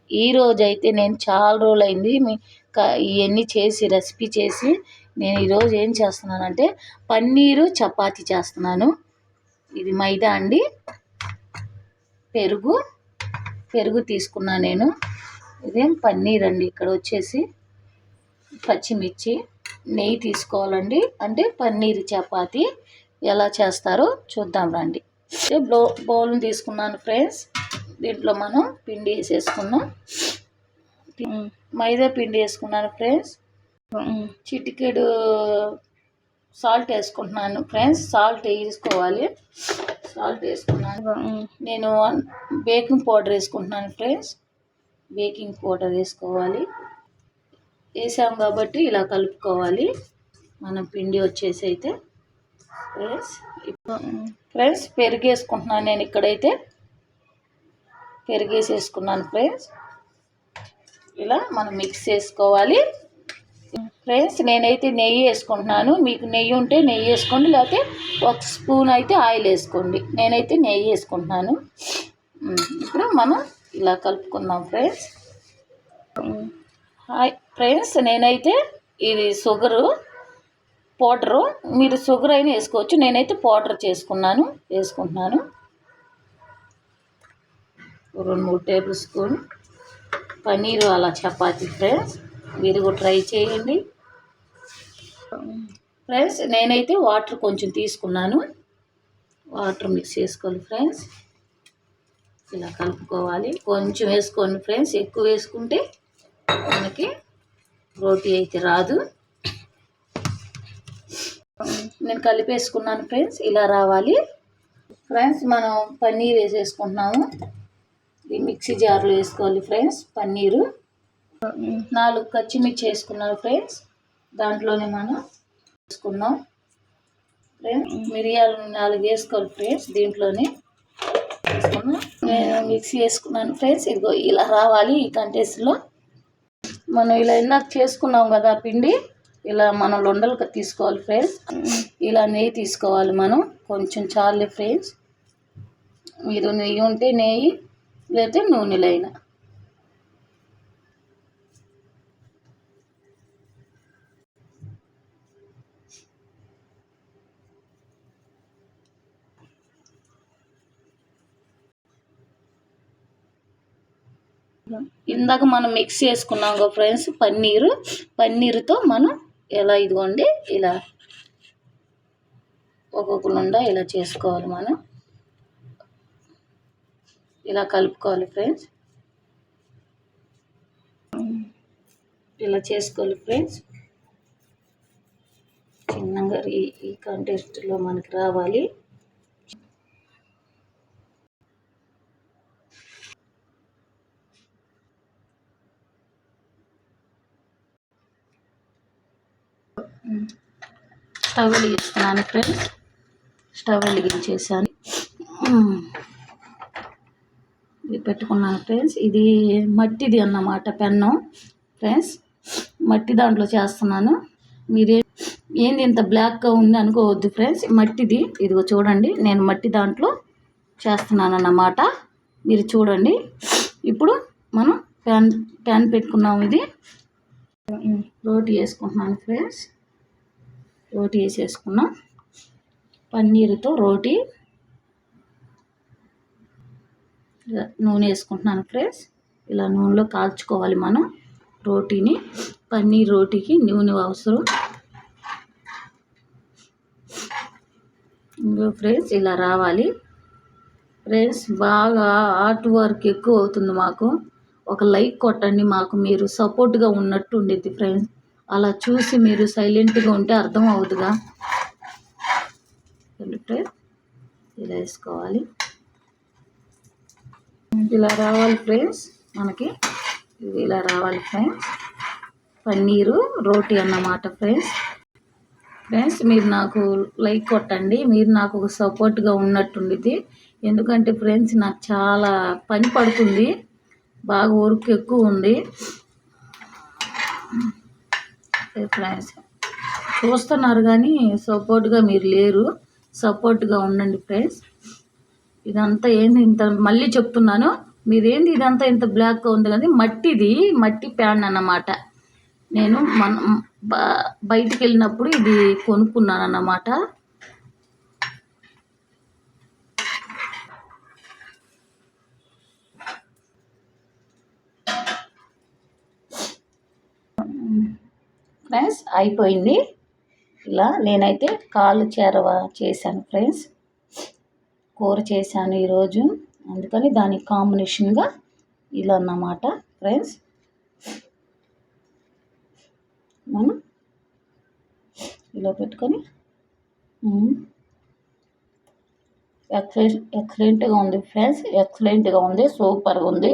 ఈరోజైతే నేను చాలా రోజులైంది ఇవన్నీ చేసి రెసిపీ చేసి నేను ఈరోజు ఏం చేస్తున్నానంటే పన్నీరు చపాతీ చేస్తున్నాను. ఇది మైదా అండి. పెరుగు తీసుకున్నా నేను. ఇదేం పన్నీర్ అండి. ఇక్కడ వచ్చేసి పచ్చిమిర్చి, నెయ్యి తీసుకోవాలండి. అంటే పన్నీర్ చపాతీ ఎలా చేస్తారో చూద్దాం రండి. బౌల్ని తీసుకున్నాను ఫ్రెండ్స్. దీంట్లో మనం పిండి వేసేసుకున్నాం. మైదా పిండి వేసుకున్నాను ఫ్రెండ్స్. చిటికెడు సాల్ట్ వేసుకుంటున్నాను ఫ్రెండ్స్. సాల్ట్ వేసుకోవాలి. సాల్ట్ వేసుకున్నాను. నేను బేకింగ్ పౌడర్ వేసుకుంటున్నాను ఫ్రెండ్స్. బేకింగ్ పౌడర్ వేసుకోవాలి. వేసాం కాబట్టి ఇలా కలుపుకోవాలి. మనం పిండి వచ్చేసి అయితే ఫ్రెండ్స్ పెరుగు వేసుకుంటున్నాను. నేను ఇక్కడైతే పెరుగు వేసేసుకున్నాను ఫ్రెండ్స్. ఇలా మనం మిక్స్ చేసుకోవాలి ఫ్రెండ్స్. నేనైతే నెయ్యి వేసుకుంటున్నాను. మీకు నెయ్యి ఉంటే నెయ్యి వేసుకోండి, లేకపోతే ఒక స్పూన్ అయితే ఆయిల్ వేసుకోండి. నేనైతే నెయ్యి వేసుకుంటున్నాను. ఇప్పుడు మనం ఇలా కలుపుకుందాం ఫ్రెండ్స్. హాయ్ ఫ్రెండ్స్, నేనైతే ఇది షుగరు పౌడరు, మీరు షుగర్ అయినా వేసుకోవచ్చు. నేనైతే పౌడర్ వేసుకుంటున్నాను. 2-3 టేబుల్ స్పూన్ పన్నీరు అలా చపాతీ ఫ్రెండ్స్. మీరు కూడా ట్రై చేయండి ఫ్రెండ్స్. నేనైతే వాటర్ కొంచెం తీసుకున్నాను. వాటర్ మిక్స్ చేసుకోవాలి ఫ్రెండ్స్. ఇలా కలుపుకోవాలి. కొంచెం వేసుకోండి ఫ్రెండ్స్. ఎక్కువ వేసుకుంటే మనకి రోటీ అయితే రాదు. నేను కలిపేసుకున్నాను ఫ్రెండ్స్. ఇలా రావాలి ఫ్రెండ్స్. మనం పన్నీర్ వేసేసుకుంటున్నాము. ఈ మిక్సీ జార్లో వేసుకోవాలి ఫ్రెండ్స్. పన్నీరు 4 పచ్చిమిర్చి వేసుకున్నాను ఫ్రెండ్స్. దాంట్లోనే మనం వేసుకుందాం ఫ్రెండ్స్. మిరియాలు 4 వేసుకోవాలి ఫ్రెండ్స్. దీంట్లోనే వేసుకున్నాం. నేను మిక్సీ వేసుకున్నాను ఫ్రెండ్స్. ఇదిగో ఇలా రావాలి. ఈ కంటెస్ట్లో మనం ఇలా ఇందాక చేసుకున్నాం కదా పిండి, ఇలా మనం లొండలుగా తీసుకోవాలి ఫ్రెండ్స్. ఇలా నెయ్యి తీసుకోవాలి మనం. కొంచెం చాలు ఫ్రెండ్స్. మీరు నెయ్యి ఉంటే నెయ్యి, లేకపోతే నూనెలో అయినా. ఇందాక మనం మిక్స్ చేసుకున్నాం కదా ఫ్రెండ్స్ పన్నీరుతో మనం ఎలా ఇదిగోండి ఇలా ఒక్కొక్క నుండా ఇలా చేసుకోవాలి. మనం ఇలా కలుపుకోవాలి ఫ్రెండ్స్. ఇలా చేసుకోవాలి ఫ్రెండ్స్. చిన్నగా ఈ కంటెస్ట్లో మనకి రావాలి. స్టవ్ వెలిగిస్తున్నాను ఫ్రెండ్స్. స్టవ్ వెలిగించేసాను. ఇది పెట్టుకున్నాను ఫ్రెండ్స్. ఇది మట్టిది అన్నమాట పెన్ను ఫ్రెండ్స్. మట్టి దాంట్లో చేస్తున్నాను. మీరే ఏంది ఇంత బ్లాక్గా ఉంది అనుకోవద్దు ఫ్రెండ్స్. మట్టిది. ఇదిగో చూడండి, నేను మట్టి దాంట్లో చేస్తున్నాను అన్నమాట. మీరు చూడండి. ఇప్పుడు మనం ప్యాన్ పెట్టుకున్నాము. ఇది రోటీ వేసుకుంటున్నాను ఫ్రెండ్స్. రోటీ వేసేసుకున్నాం. పన్నీరుతో రోటీ. నూనె వేసుకుంటున్నాను ఫ్రెండ్స్. ఇలా నూనెలో కాల్చుకోవాలి మనం రోటీని. పన్నీర్ రోటీకి నూనె అవసరం. ఇంకో ఫ్రెండ్స్ ఇలా రావాలి ఫ్రెండ్స్. బాగా హార్ట్ వర్క్ ఎక్కువ అవుతుంది మాకు. ఒక లైక్ కొట్టండి. మాకు మీరు సపోర్ట్గా ఉన్నట్టు ఉండేది ఫ్రెండ్స్. అలా చూసి మీరు సైలెంట్గా ఉంటే అర్థం అవుతుందిగా ఫ్రెండ్స్. ఇలా వేసుకోవాలి. ఇలా రావాలి ఫ్రెండ్స్. మనకి ఇది ఇలా రావాలి ఫ్రెండ్స్. పన్నీరు రోటీ అన్నమాట ఫ్రెండ్స్. మీరు నాకు లైక్ కొట్టండి. మీరు నాకు ఒక సపోర్ట్గా ఉన్నట్టుండిద్ది. ఎందుకంటే ఫ్రెండ్స్ నాకు చాలా పని పడుతుంది. బాగా వర్క్ ఎక్కువ ఉంది ఫ్రెండ్స్. చూస్తున్నారు కానీ సపోర్ట్గా మీరు లేరు. సపోర్ట్గా ఉండండి ఫ్రెండ్స్. ఇదంతా ఏంది ఇంత మళ్ళీ చెప్తున్నాను. మీరేంటి ఇదంతా ఇంత బ్లాక్గా ఉంది కానీ మట్టి ప్యాన్ అన్నమాట. నేను బయటికి వెళ్ళినప్పుడు ఇది కొనుక్కున్నాను అన్నమాట. ఫ్రెండ్స్ అయిపోయింది. ఇలా నేనైతే కాళ్ళు చేరవ చేశాను ఫ్రెండ్స్. కూర చేశాను ఈరోజు, అందుకని దానికి కాంబినేషన్గా ఇలా అన్నమాట ఫ్రెండ్స్. మనం ఇలా పెట్టుకొని ఎక్సలెంట్గా ఉంది ఫ్రెండ్స్, ఎక్సలెంట్గా ఉంది, సూపర్గా ఉంది.